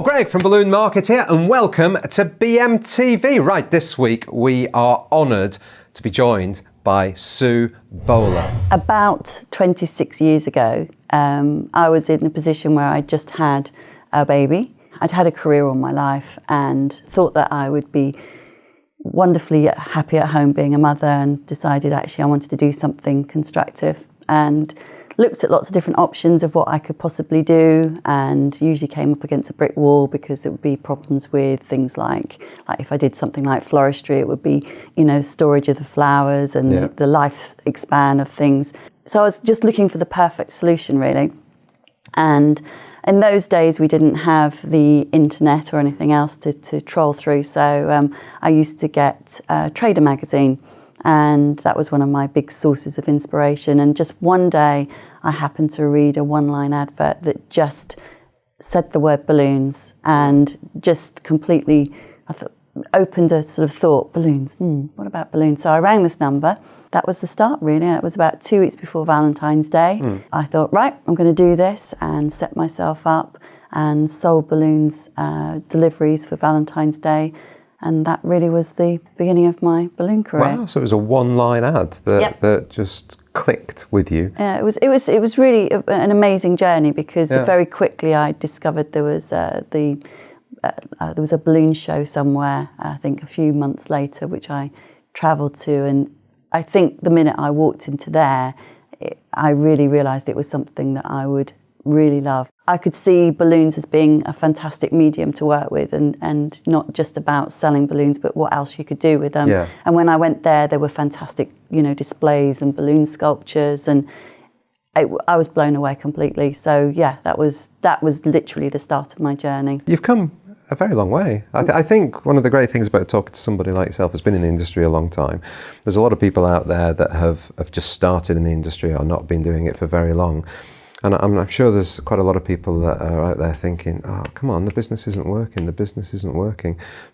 Hello, Greg from Balloon Market here, and welcome to BMTV. Right, this week we are honoured to be joined by Sue Bowler. About 26 years ago, I was in a position where I just had a baby. I'd had a career all my life and thought that I would be wonderfully happy at home being a mother, and decided actually I wanted to do something constructive, and looked at lots of different options of what I could possibly do, and usually came up against a brick wall because there would be problems with things like if I did something like floristry, it would be, storage of the flowers and the lifespan of things. So I was just looking for the perfect solution, really. And in those days, we didn't have the internet or anything else to troll through. So I used to get Trader magazine, and that was one of my big sources of inspiration. And just one day, I happened to read a one-line advert that just said the word balloons, and just completely opened a sort of thought, balloons, what about balloons? So I rang this number. That was the start, really. It was about 2 weeks before Valentine's Day. I thought, right, I'm going to do this, and set myself up and sold balloons, deliveries for Valentine's Day. And that really was the beginning of my balloon career. Wow, so it was a one-line ad that just clicked with you. Yeah, it was really an amazing journey, because very quickly I discovered there was there was a balloon show somewhere, I think a few months later, which I travelled to, and I think the minute I walked into there, I really realised it was something that I would really love. I could see balloons as being a fantastic medium to work with, and not just about selling balloons, but what else you could do with them. Yeah. And when I went there were fantastic, displays and balloon sculptures, and I was blown away completely. So yeah, that was literally the start of my journey. You've come a very long way. I think one of the great things about talking to somebody like yourself who's been in the industry a long time, there's a lot of people out there that have just started in the industry or not been doing it for very long. And I'm sure there's quite a lot of people that are out there thinking, oh, come on, the business isn't working.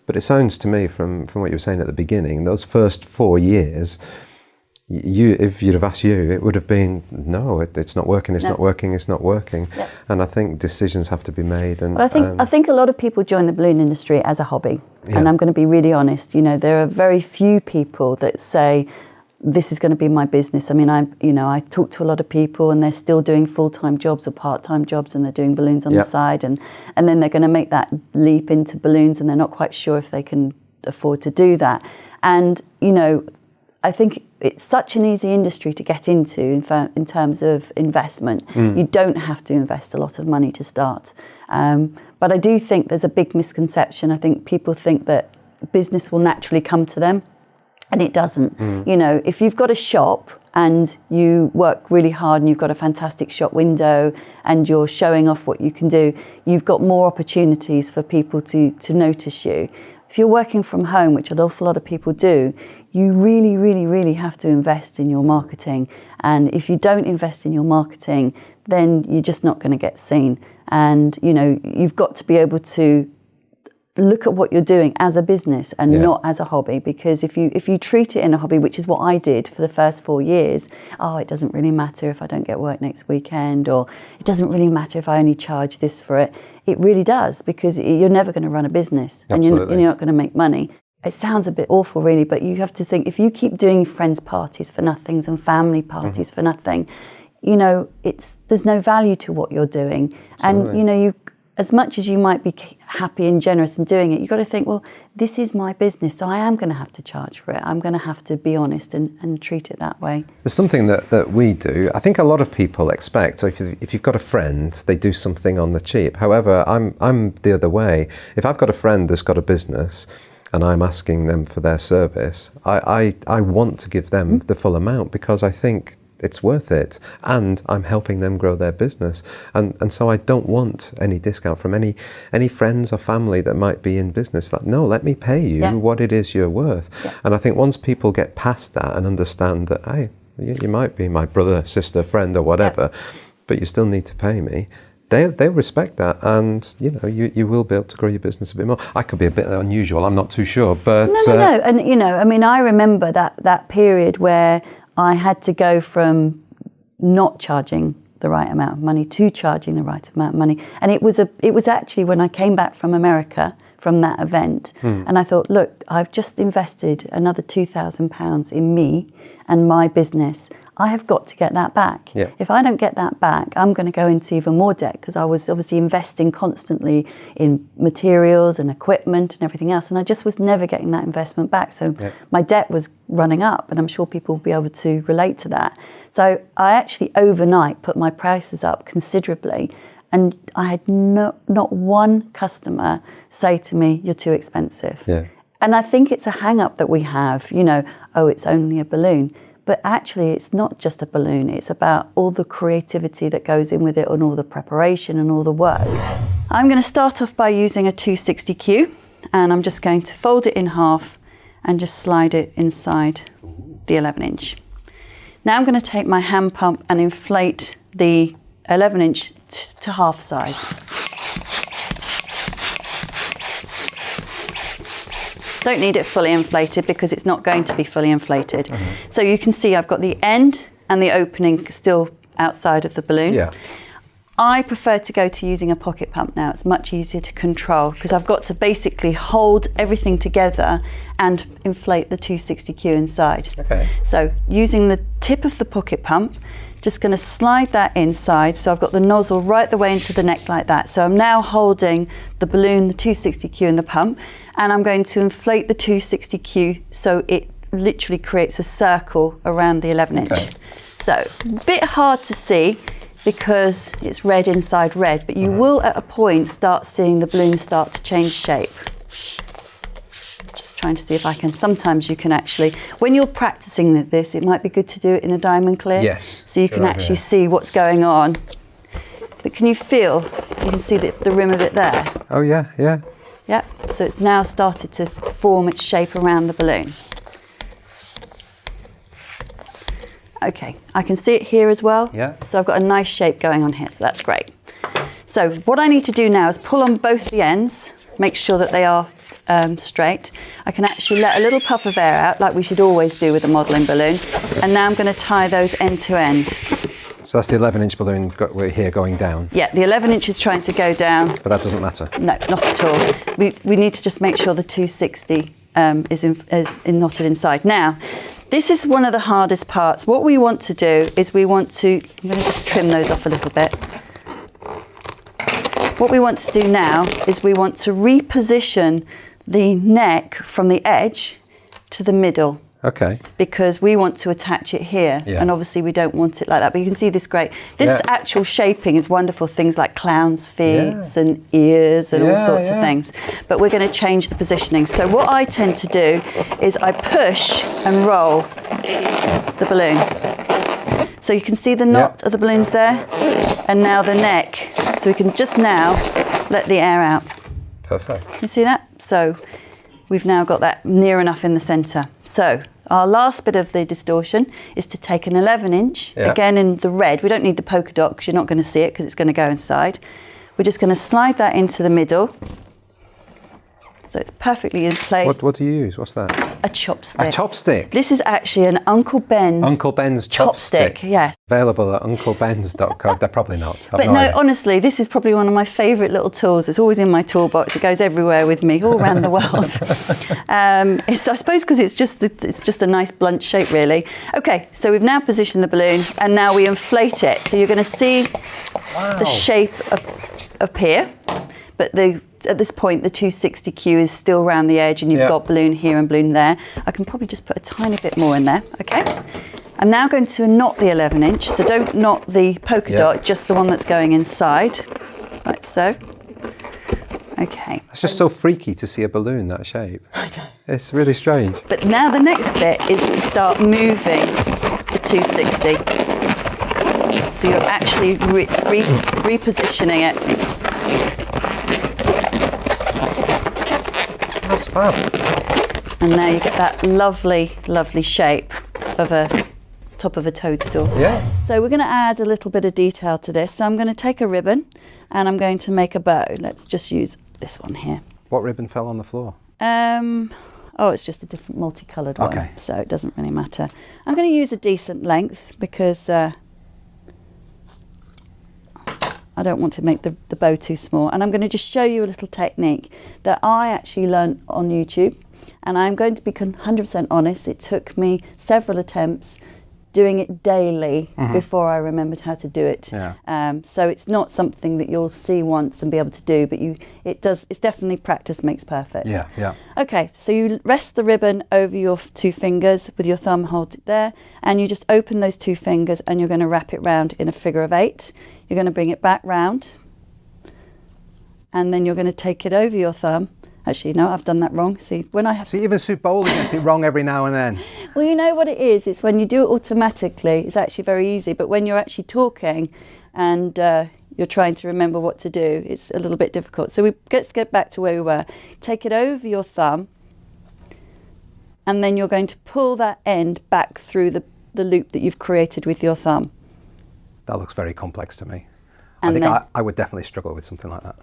But it sounds to me from what you were saying at the beginning, those first 4 years, if you'd have asked you, it would have been, no, it's not working, it's not working. Yep. And I think decisions have to be made. And I think a lot of people join the balloon industry as a hobby. Yeah. And I'm going to be really honest, there are very few people that say, this is going to be my business. I mean, I talk to a lot of people, and they're still doing full-time jobs or part-time jobs, and they're doing balloons on the side, and then they're going to make that leap into balloons, and they're not quite sure if they can afford to do that. And I think it's such an easy industry to get into in terms of investment. You don't have to invest a lot of money to start. But I do think there's a big misconception. I think people think that business will naturally come to them. And it doesn't. If you've got a shop and you work really hard and you've got a fantastic shop window and you're showing off what you can do, you've got more opportunities for people to notice you. If you're working from home, which an awful lot of people do, you really, really, really have to invest in your marketing. And if you don't invest in your marketing, then you're just not going to get seen. And, you've got to be able to look at what you're doing as a business and not as a hobby, because if you treat it in a hobby, which is what I did for the first 4 years, it doesn't really matter if I don't get work next weekend, or it doesn't really matter if I only charge this for it. It really does, because you're never going to run a business. Absolutely. And you're not going to make money. It sounds a bit awful, really, but you have to think, if you keep doing friends parties for nothing and family parties for nothing, there's no value to what you're doing. Absolutely. And you, as much as you might be happy and generous in doing it, you've got to think, well, this is my business, so I am going to have to charge for it. I'm going to have to be honest and treat it that way. There's something that we do. I think a lot of people expect, so if you've got a friend, they do something on the cheap. However, I'm the other way. If I've got a friend that's got a business and I'm asking them for their service, I want to give them the full amount, because I think it's worth it, and I'm helping them grow their business, and so I don't want any discount from any friends or family that might be in business. Like, no, let me pay you what it is you're worth. And I think once people get past that and understand that, hey, you might be my brother, sister, friend, or whatever, but you still need to pay me, they'll respect that, and you will be able to grow your business a bit more. I could be a bit unusual, I'm not too sure, but no, and I remember that period where I had to go from not charging the right amount of money to charging the right amount of money. And it was actually when I came back from America from that event, and I thought, look, I've just invested another £2,000 in me and my business. I have got to get that back. Yeah. If I don't get that back, I'm going to go into even more debt, because I was obviously investing constantly in materials and equipment and everything else, and I just was never getting that investment back. So my debt was running up, and I'm sure people will be able to relate to that. So I actually overnight put my prices up considerably, and I had not one customer say to me, "You're too expensive." Yeah. And I think it's a hang-up that we have, you know, oh, it's only a balloon. But actually, it's not just a balloon. It's about all the creativity that goes in with it, and all the preparation and all the work. I'm going to start off by using a 260Q, and I'm just going to fold it in half and just slide it inside the 11-inch. Now I'm going to take my hand pump and inflate the 11-inch to half size. Don't need it fully inflated, because it's not going to be fully inflated. So you can see I've got the end and the opening still outside of the balloon. Yeah. I prefer to go to using a pocket pump now. It's much easier to control, because I've got to basically hold everything together and inflate the 260Q inside. Okay. So using the tip of the pocket pump, just going to slide that inside. So I've got the nozzle right the way into the neck like that. So I'm now holding the balloon, the 260Q in the pump, and I'm going to inflate the 260Q so it literally creates a circle around the 11-inch. Okay. So a bit hard to see because it's red inside red, but you will at a point start seeing the balloon start to change shape. Trying to see if I can. Sometimes you can actually, when you're practicing this, it might be good to do it in a diamond clear. Yes. So you can actually see what's going on. But can you feel? You can see the rim of it there. Oh yeah, yeah. Yeah. So it's now started to form its shape around the balloon. Okay, I can see it here as well. Yeah. So I've got a nice shape going on here. So that's great. So what I need to do now is pull on both the ends, make sure that they are straight. I can actually let a little puff of air out, like we should always do with a modelling balloon. And now I'm going to tie those end to end. So that's the 11-inch balloon we're here going down. Yeah, the 11-inch is trying to go down. But that doesn't matter. No, not at all. We need to just make sure the 260 is knotted inside. Now, this is one of the hardest parts. What we want to do is I'm going to just trim those off a little bit. What we want to do now is we want to reposition the neck from the edge to the middle. Okay. Because we want to attach it here, and obviously we don't want it like that. But you can see this great. This actual shaping is wonderful. Things like clown's feet and ears and all sorts of things. But we're going to change the positioning. So what I tend to do is I push and roll the balloon. So you can see the knot of the balloons there, and now the neck. So we can just now let the air out. Perfect. You see that? So we've now got that near enough in the centre. So our last bit of the distortion is to take an 11-inch, again in the red. We don't need the polka dot because you're not going to see it because it's going to go inside. We're just going to slide that into the middle. So it's perfectly in place. What do you use? What's that? A chopstick. A chopstick? This is actually an Uncle Ben's. Uncle Ben's chopstick. Yes. Available at unclebens.co. They're probably not. But no, honestly, this is probably one of my favourite little tools. It's always in my toolbox. It goes everywhere with me, all around the world. I suppose because it's just a nice blunt shape, really. Okay, so we've now positioned the balloon, and now we inflate it. So you're going to see the shape appear, but at this point the 260Q is still around the edge, and you've got balloon here and balloon there. I can probably just put a tiny bit more in there. Okay. I'm now going to knot the 11-inch, so don't knot the polka dot, just the one that's going inside, like so. Okay. It's just so freaky to see a balloon that shape. I know. It's really strange. But now the next bit is to start moving the 260. So you're actually repositioning it. That's fab. And now you get that lovely, lovely shape of a top of a toadstool. Yeah. So we're going to add a little bit of detail to this. So I'm going to take a ribbon and I'm going to make a bow. Let's just use this one here. What ribbon fell on the floor? Oh, it's just a different multicoloured one, so it doesn't really matter. I'm going to use a decent length because I don't want to make the bow too small. And I'm going to just show you a little technique that I actually learned on YouTube. And I'm going to be 100% honest, it took me several attempts doing it daily before I remembered how to do it. Yeah. So it's not something that you'll see once and be able to do, but it's definitely practice makes perfect. Yeah, yeah. Okay, so you rest the ribbon over your 2 fingers with your thumb, hold it there, and you just open those 2 fingers and you're going to wrap it round in a figure of 8. You're going to bring it back round, and then you're going to take it over your thumb. Actually, no, I've done that wrong. See, even Sue Bowley gets it wrong every now and then. Well, you know what it is? It's when you do it automatically, it's actually very easy. But when you're actually talking and you're trying to remember what to do, it's a little bit difficult. So let's get back to where we were. Take it over your thumb, and then you're going to pull that end back through the loop that you've created with your thumb. That looks very complex to me. And I think I would definitely struggle with something like that.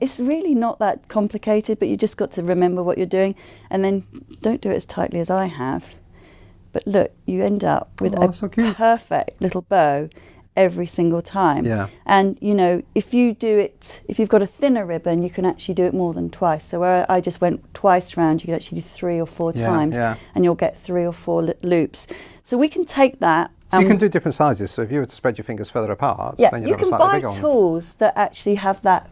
It's really not that complicated, but you just got to remember what you're doing, and then don't do it as tightly as I have. But look, you end up with a perfect little bow every single time. Yeah. And you know, if you've got a thinner ribbon, you can actually do it more than twice. So where I just went twice round, you can actually do 3 or 4 times, and you'll get 3 or 4 loops. So we can take that. So you can do different sizes. So if you were to spread your fingers further apart, then you can buy tools that actually have that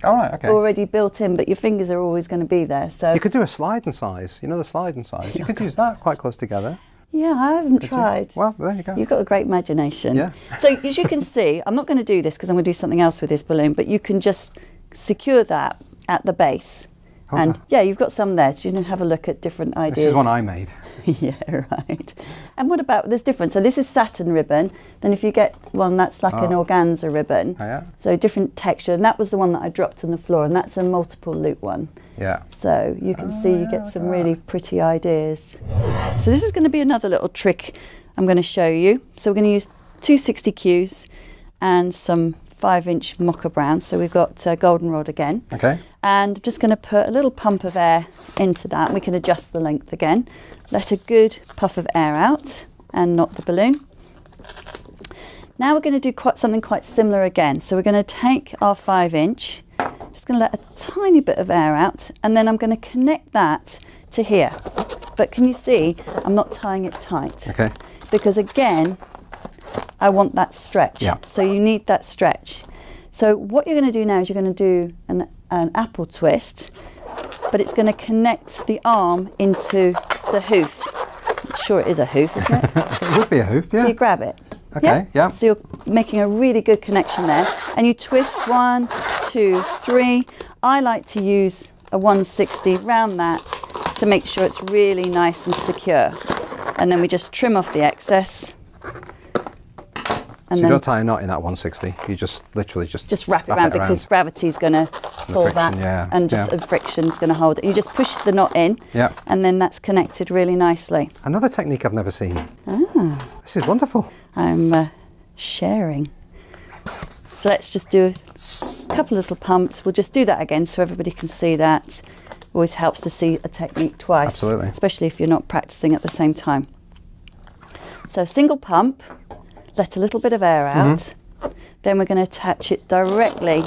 already built in, but your fingers are always going to be there. So you could do a sliding size. You know the sliding size. You could use that quite close together. Yeah, I haven't tried. Well, there you go. You've got a great imagination. Yeah. So as you can see, I'm not going to do this because I'm going to do something else with this balloon, but you can just secure that at the base. Okay. And yeah, you've got some there. So you can have a look at different ideas. This is one I made. Yeah, right. And what about, there's different. So this is satin ribbon. Then if you get one that's like an organza ribbon. Oh, yeah. So different texture. And that was the one that I dropped on the floor. And that's a multiple loop one. Yeah. So you can see you get some really pretty ideas. So this is going to be another little trick I'm going to show you. So we're going to use 260 Qs and some 5-inch mocha brown. So we've got goldenrod again. Okay. And I'm just going to put a little pump of air into that. We can adjust the length again. Let a good puff of air out and knot the balloon. Now we're going to do something quite similar again. So we're going to take our 5-inch, just going to let a tiny bit of air out, and then I'm going to connect that to here. But can you see I'm not tying it tight? Okay. Because again, I want that stretch. Yeah. So you need that stretch. So what you're going to do now is you're going to do an apple twist, but it's going to connect the arm into the hoof. I'm sure it is a hoof, isn't it? It would be a hoof, yeah. So you grab it. Okay, yeah. So you're making a really good connection there. And you twist 1, 2, 3. I like to use a 160 round that to make sure it's really nice and secure. And then we just trim off the excess. And so you don't tie a knot in that 160, you just literally just wrap it around because gravity's going to pull that, and friction's going to hold it. You just push the knot in, and then that's connected really nicely. Another technique I've never seen. Ah. This is wonderful. I'm sharing. So let's just do a couple of little pumps. We'll just do that again so everybody can see that. Always helps to see a technique twice. Absolutely. Especially if you're not practicing at the same time. So single pump. Let a little bit of air out, then we're going to attach it directly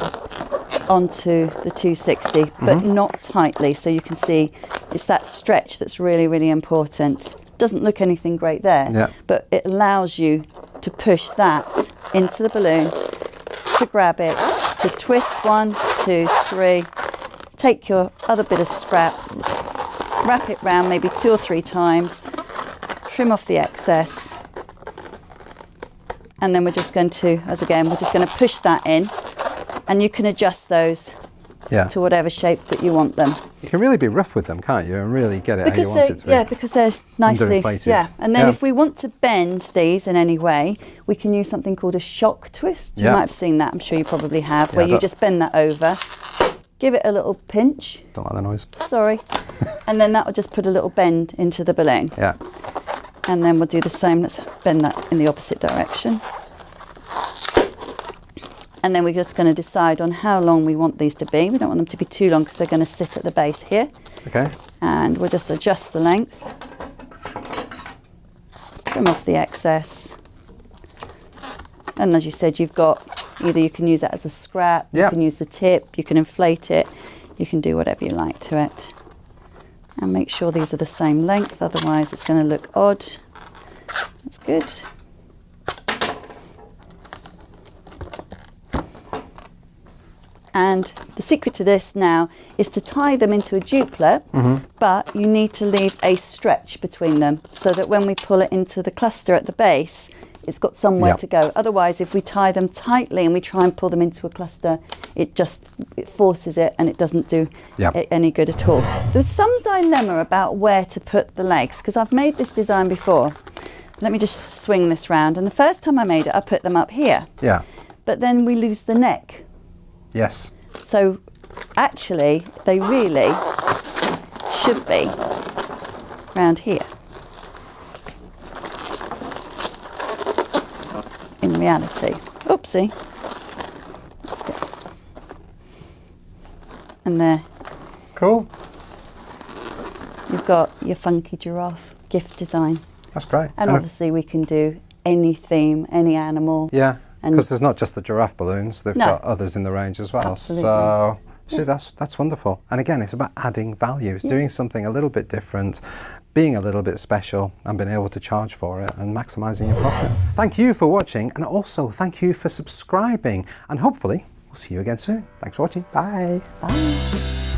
onto the 260, but not tightly, so you can see it's that stretch that's really, really important. Doesn't look anything great there, but it allows you to push that into the balloon, to grab it, to twist 1, 2, 3, take your other bit of scrap, wrap it round maybe 2 or 3 times, trim off the excess. And then we're just going to, we're just going to push that in, and you can adjust those to whatever shape that you want them. You can really be rough with them, can't you? And really get it how you want it to be. Yeah, because they're nicely, underinflated. And then if we want to bend these in any way, we can use something called a shock twist. You might have seen that, I'm sure you probably have, where you just bend that over, give it a little pinch. Don't like the noise. Sorry. And then that will just put a little bend into the balloon. Yeah. And then we'll do the same. Let's bend that in the opposite direction. And then we're just going to decide on how long we want these to be. We don't want them to be too long because they're going to sit at the base here. Okay. And we'll just adjust the length. Trim off the excess. And as you said, you've got Either you can use it as a scrap, you can use the tip, you can inflate it, you can do whatever you like to it. And make sure these are the same length, otherwise it's going to look odd. That's good. And the secret to this now is to tie them into a duplet, but you need to leave a stretch between them so that when we pull it into the cluster at the base, it's got somewhere to go. Otherwise, if we tie them tightly and we try and pull them into a cluster, it forces it and it doesn't do any good at all. There's some dilemma about where to put the legs, because I've made this design before. Let me just swing this round. And the first time I made it, I put them up here. Yeah. But then we lose the neck. Yes. So actually, they really should be around here. In reality. Oopsie. Let's go. And there. Cool. You've got your funky giraffe gift design. That's great. And obviously we can do any theme, any animal. Yeah. Because there's not just the giraffe balloons, they've got others in the range as well. Absolutely. So, see, that's wonderful. And again, it's about adding value. It's doing something a little bit different, being a little bit special, and being able to charge for it and maximising your profit. Thank you for watching, and also thank you for subscribing. And hopefully, we'll see you again soon. Thanks for watching. Bye. Bye.